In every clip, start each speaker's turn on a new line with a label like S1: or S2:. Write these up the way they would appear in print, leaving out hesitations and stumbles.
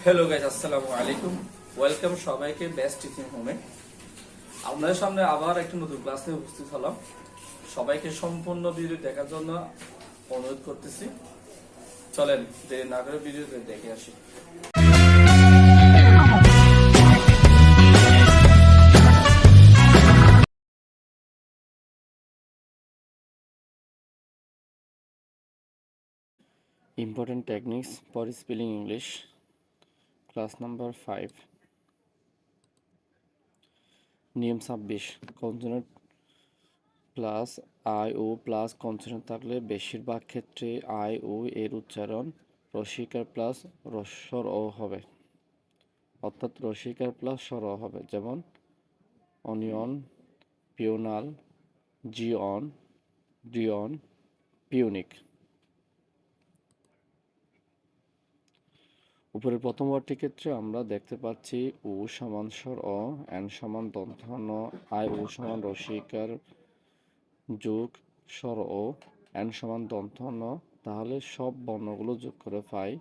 S1: Hello guys, আসসালামু আলাইকুম। Welcome সবাইকে বেস্ট টিচিং হোমে। আপনাদের সামনে আবার একটি নতুন ক্লাস নিয়ে উপস্থিত হলাম। সবাইকে সম্পূর্ণ ভিডিও দেখার জন্য অনুরোধ করতেছি। চলেন দেরি না করে ভিডিওতে দেখে আসি। Important techniques for spelling English, class number 5. নিয়ম 26, consonant plus I O plus consonant থাকলে বেশিরভাগ ক্ষেত্রে আই ও এর উচ্চারণ রসিকার প্লাস রস্বর ও হবে, অর্থাৎ রসিকার প্লাস স্বর ও হবে। যেমন অনিয়ন, পিওনাল, জিওন, ডিওন, পিউনিক। উপরের প্রথম ওয়ার্ডটির ক্ষেত্রে আমরা দেখতে পাচ্ছি উ সমান স্বর অ, এন সমান দন্ত্য ন, আই উ সমান রসিকার যোগ স্বর ও, এন সমান দন্ত্য ন। তাহলে সব বর্ণগুলো যোগ করে পাই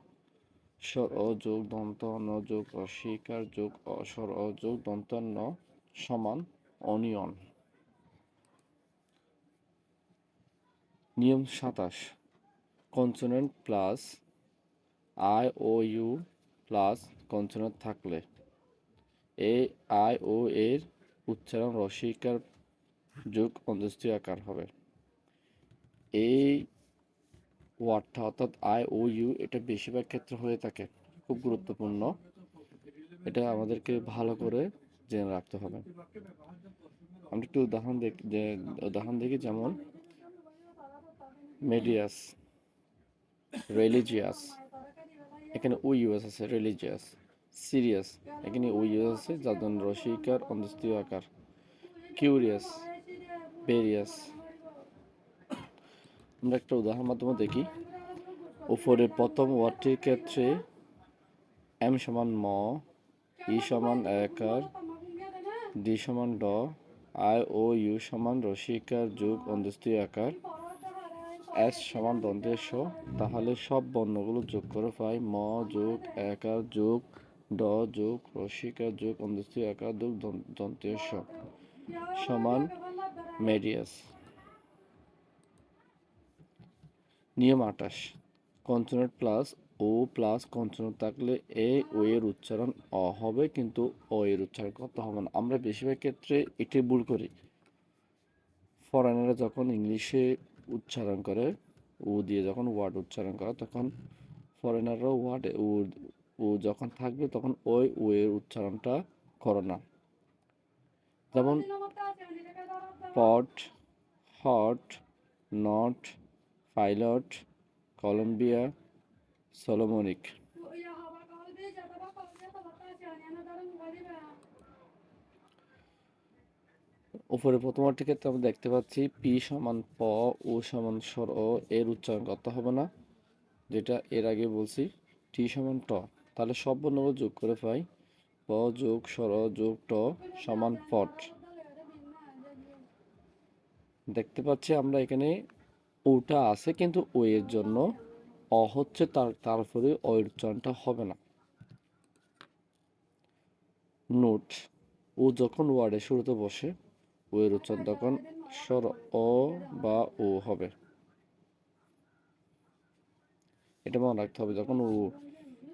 S1: স্বর অ যোগ দন্ত্য ন যোগ রসিকার যোগ স্বর অ যোগ দন্ত্য ন সমান অনিয়ন। নিয়ম 27, consonant plus I O U plus consonant থাকলে এ আই ও এর উচ্চারণ রসিকার যোগ অন্ত্যেষ্টি আকার হবে। এই ওয়ার্ডটা অর্থাৎ আই ও ইউ এটা বেশিরভাগ ক্ষেত্রে হয়ে থাকে, খুব গুরুত্বপূর্ণ। এটা আমাদেরকে ভালো করে জেনে রাখতে হবে। আমরা একটু উদাহরণ দেখি, যেমন মেডিয়াস, রিলিজিয়াস, এখানে ও ইউএস আছে, রিলিজিয়াস। সিরিয়াস, এখানে ও ইউএস আছে যার জন্য রসিকার অন্ত্যেষ্টি আকার। Curious, various. আমরা একটা উদাহরণ মাধ্যমে দেখি। উপরে প্রথম ওয়ার্ডটির ক্ষেত্রে এম সমান ম, ই সমান একার, ডি সমান ড, আই ও ইউ সমান রসিকার যোগ অন্ত্যেষ্টি আকার, এস সমান দন্তের স। তাহলে সব বর্ণগুলো যোগ করে পাই ম যোগ একার যোগ ড যোগ রসিকার যোগ অন্ত্যেষ্টি আকার যোগ দন্তের স সমান মেডিয়াস। নিয়ম 28, কনসোনেন্ট প্লাস ও প্লাস কনসোনেন্ট থাকলে এ ও এর উচ্চারণ অ হবে, কিন্তু ও এর উচ্চারণ করতে হবে না। আমরা বেশিরভাগ ক্ষেত্রে এটি ভুল করি। ফরেনাররা যখন ইংলিশে উচ্চারণ করে, ও দিয়ে যখন ওয়ার্ড উচ্চারণ করে, তখন ফরেনাররাও ওয়ার্ড ও যখন থাকবে তখন ওই ও এর উচ্চারণটা করে না। যেমন পট, হট, নট, পাইলট, কলম্বিয়া, সলোমনিক। উপরে প্রথমটির ক্ষেত্রে আমরা দেখতে পাচ্ছি পি সমান প, ও সমান স্বর ও, এর উচ্চারণ করতে হবে না, যেটা এর আগে বলছি। টি সমান ট, তাহলে সব বর্ণগুলো যোগ করে পাই প যোগ স্বর যোগ ট সমান পট। দেখতে পাচ্ছি আমরা এখানে ওটা আছে, কিন্তু ও এর জন্য অ হচ্ছে, তারপরে ও এর উচ্চারণটা হবে না। নোট, ও যখন ওয়ার্ডের শুরুতে বসে ও এর উচ্চারণ তখন স্বর অ বা ও হবে। এটা মনে রাখতে হবে, যখন ও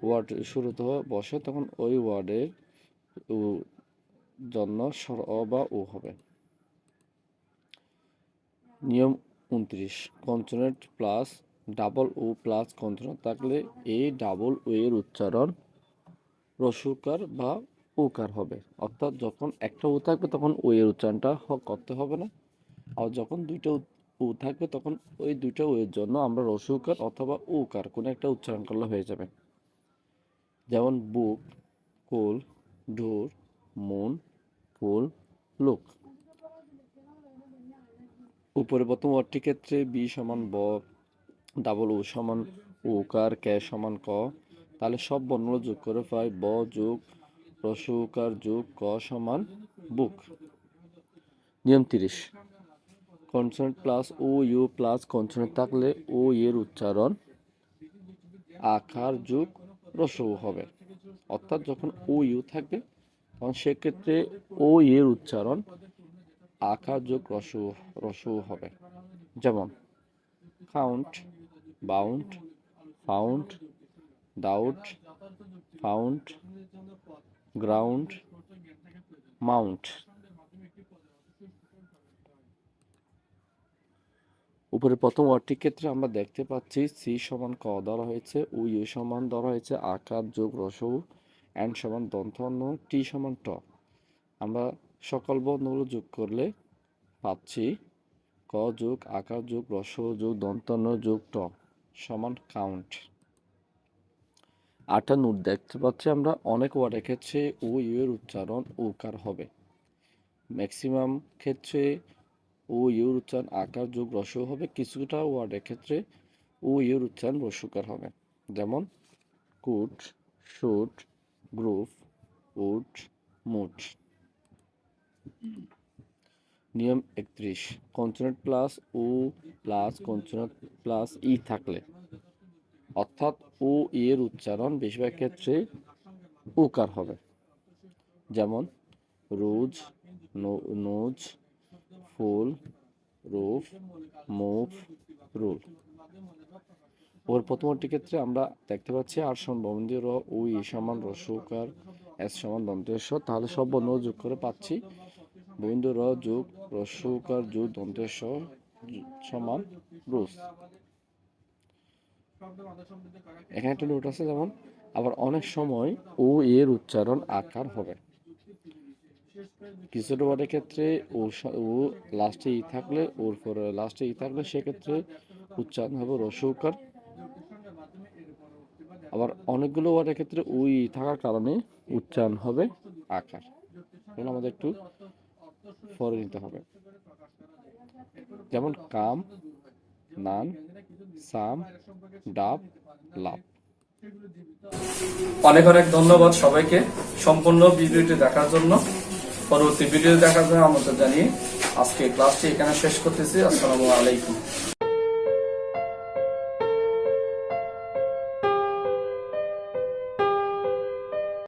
S1: ওয়ার্ড শুরুতে বসে তখন ওই ওয়ার্ডের জন্য স্বর অ বা ও হবে। নিয়ম 29, consonant plus double O plus consonant থাকলে এই ডাবল ও এর উচ্চারণ রস্বকার বা ওকার হবে। অর্থাৎ যখন একটা ও থাকবে তখন ও এর উচ্চারণটা করতে হবে না, আর যখন দুইটা ও থাকবে তখন ওই দুইটা ও এর জন্য আমরা রস্বকার অথবা ওকার কোনো একটা উচ্চারণ করলে হয়ে যাবে। যেমন বুক, কুল, ডোর, মুন, কুল, লুক। উপরে প্রথম ওয়ার্ডটির ক্ষেত্রে বি সমান ব, ডাবল ও সমান ওকার, কে সমান ক। তাহলে সব বর্ণগুলো যোগ করে পাই ব যোগ রস্বকার যোগ ক সমান বুক। নিয়ম 30, consonant plus O U plus consonant থাকলে ও এর উচ্চারণ আকার যোগ রস্ব হবে। অর্থাৎ যখন ও ইউ থাকবে তখন সেক্ষেত্রে ও এর উচ্চারণ আকার যোগ রস্য হবে। যেমন count, bound, found, doubt, found, ground, Mount. উপরে প্রথম ওয়ার্ডটির ক্ষেত্রে আমরা দেখতে পাচ্ছি সি সমান ক ধরা হয়েছে, ও ইউ সমান ধরা হয়েছে আকার যোগ রস্য, এন সমান দন্তন্য, টি সমান ট। আমরা সকল বর্ণগুলো যোগ করলে পাচ্ছি ক যোগ আকার যোগ রস্য যোগ দন্তন্য যোগ ট সমান কাউন্ট। আটটা নোট দেখতে পাচ্ছি আমরা অনেক ওয়ার্ডের ক্ষেত্রে ও ইউ এর উচ্চারণ ওকার হবে, ম্যাক্সিমাম ক্ষেত্রে ও ইউর উচ্চারণ আকার যোগ রস্য হবে, কিছুটা ওয়ার্ডের ক্ষেত্রে ও ইউর উচ্চারণ রস্যকার হবে। যেমন কুট, শুট, গ্রুপ, উড, মুট। নিয়ম 31, কনসোনেন্ট প্লাস ও প্লাস কনসোনেন্ট প্লাস ই থাকলে, অর্থাৎ ও এর উচ্চারণ বেশিরভাগ ক্ষেত্রে উকার হবে। যেমন রোজ, নোজ, ফুল, রুফ, মুভ, রুল। ওর প্রথমটির ক্ষেত্রে আমরা দেখতে পাচ্ছি আর সমান বন্ধনীয় র, ও ই সমান রস্যকার, এস সমান দন্তেশ, তাহলে সব বর্ণ যোগ করে পাচ্ছি বন্ধনীয় র যোগ রস্যকার যোগ দন্তেশ সমান রুস। এখানে একটা নোট আছে, যেমন আবার অনেক সময় ও এর উচ্চারণ আকার হবে। কিছুটা ওয়ার্ডের ক্ষেত্রে ও লাস্টে ই থাকলে, ওর পরে লাস্টে ই থাকলে সেক্ষেত্রে উচ্চারণ হবে রস্যকার। আবার অনেকগুলো ওয়ার্ডের ক্ষেত্রে ও ই থাকার কারণে উচ্চারণ হবে আকার। এগুলো আমাদের একটু পরে নিতে হবে। যেমন কাম, নান, সাম, ডাব, লাভ।
S2: অনেক অনেক ধন্যবাদ সবাইকে সম্পূর্ণ ভিডিওটি দেখার জন্য। পরবর্তী ভিডিও দেখার জন্য আমন্ত্রণ জানিয়ে আজকে ক্লাসটি এখানে শেষ করতেছি। আসসালামু আলাইকুম।